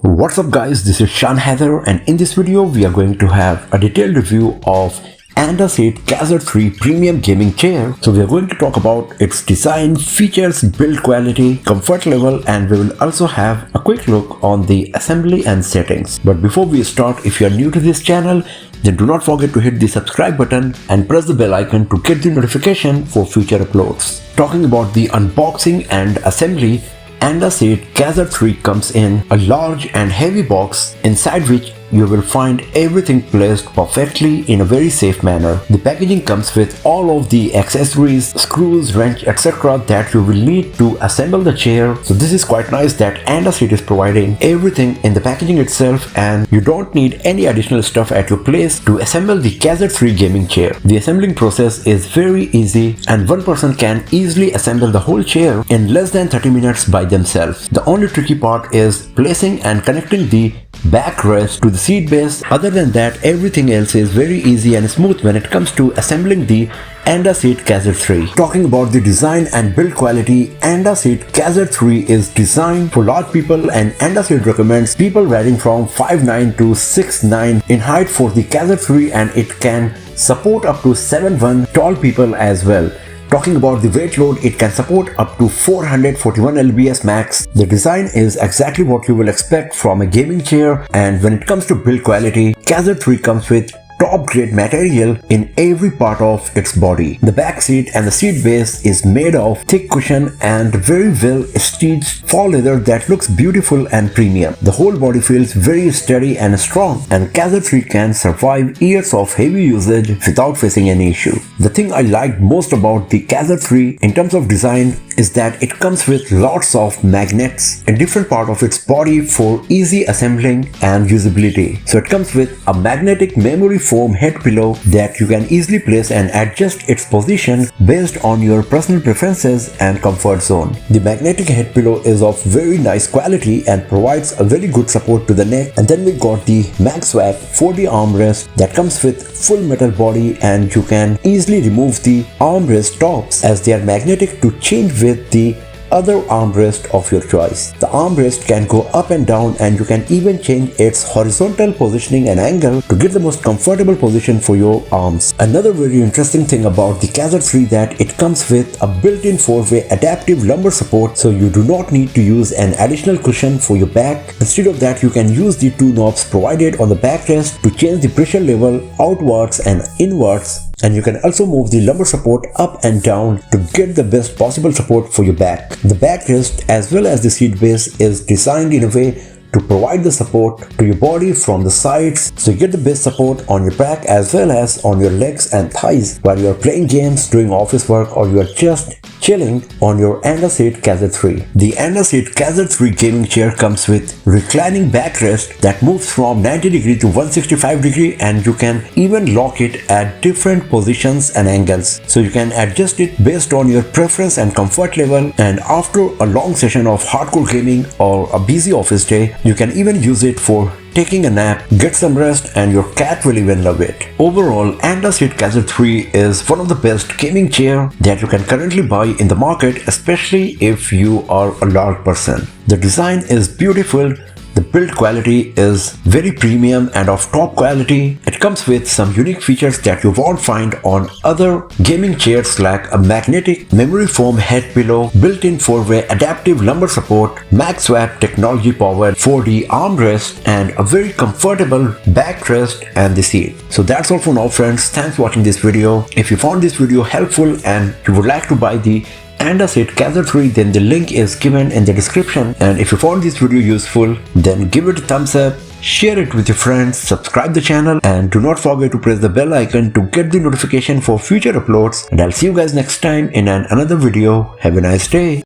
What's up guys, this is Heather, and in this video we are going to have a detailed review of AndaSeat Kaiser 3 premium gaming chair. So we are going to talk about its design, features, build quality, comfort level, and we will also have a quick look on the assembly and settings. But before we start, if you are new to this channel, then do not forget to hit the subscribe button and press the bell icon to get the notification for future uploads. Talking about the unboxing and assembly, AndaSeat Kaiser 3 comes in a large and heavy box inside which you will find everything placed perfectly in a very safe manner. The packaging comes with all of the accessories, screws, wrench, etc. that you will need to assemble the chair. So this is quite nice that AndaSeat is providing everything in the packaging itself, and you don't need any additional stuff at your place to assemble the Kaiser 3 gaming chair. The assembling process is very easy and one person can easily assemble the whole chair in less than 30 minutes by themselves. The only tricky part is placing and connecting the backrest to the seat base. Other than that, everything else is very easy and smooth when it comes to assembling the AndaSeat Kaiser 3. Talking about the design and build quality, AndaSeat Kaiser 3 is designed for large people, and AndaSeat recommends people varying from 5'9" to 6'9" in height for the Kaiser 3, and it can support up to 7'1" tall people as well. Talking about the weight load, it can support up to 441 Lbs Max. The design is exactly what you will expect from a gaming chair, and when it comes to build quality, Kaiser 3 comes with top grade material in every part of its body. The back seat and the seat base is made of thick cushion and very well stitched faux leather that looks beautiful and premium. The whole body feels very steady and strong, and Kaiser 3 can survive years of heavy usage without facing any issue. The thing I liked most about the Kaiser 3 in terms of design is that it comes with lots of magnets in different part of its body for easy assembling and usability. So it comes with a magnetic memory foam head pillow that you can easily place and adjust its position based on your personal preferences and comfort zone. The magnetic head pillow is of very nice quality and provides a very good support to the neck. And then we got the Max Swap 4D armrest that comes with full metal body, and you can easily remove the armrest tops as they are magnetic to change with the other armrest of your choice. The armrest can go up and down, and you can even change its horizontal positioning and angle to get the most comfortable position for your arms. Another very interesting thing about the Kaiser 3 that it comes with a built-in 4-way adaptive lumbar support, so you do not need to use an additional cushion for your back. Instead of that, you can use the two knobs provided on the backrest to change the pressure level outwards and inwards. And you can also move the lumbar support up and down to get the best possible support for your back. The backrest as well as the seat base is designed in a way to provide the support to your body from the sides, so you get the best support on your back as well as on your legs and thighs while you are playing games, doing office work, or you are just chilling on your AndaSeat Kaiser 3. The AndaSeat Kaiser 3 gaming chair comes with reclining backrest that moves from 90 degree to 165 degree, and you can even lock it at different positions and angles, so you can adjust it based on your preference and comfort level. And after a long session of hardcore gaming or a busy office day, you can even use it for taking a nap, get some rest, and your cat will even love it. Overall, AndaSeat Kaiser 3 is one of the best gaming chair that you can currently buy in the market, especially if you are a large person. The design is beautiful. The build quality is very premium and of top quality. It comes with some unique features that you won't find on other gaming chairs, like a magnetic memory foam head pillow, built-in 4-way adaptive lumbar support, Max Swap technology powered 4D armrest, and a very comfortable backrest and the seat. So that's all for now friends. Thanks for watching this video. If you found this video helpful and you would like to buy the AndaSeat Kaiser 3, then the link is given in the description. And if you found this video useful, then give it a thumbs up, share it with your friends, subscribe the channel, and do not forget to press the bell icon to get the notification for future uploads. And I'll see you guys next time in another video. Have a nice day.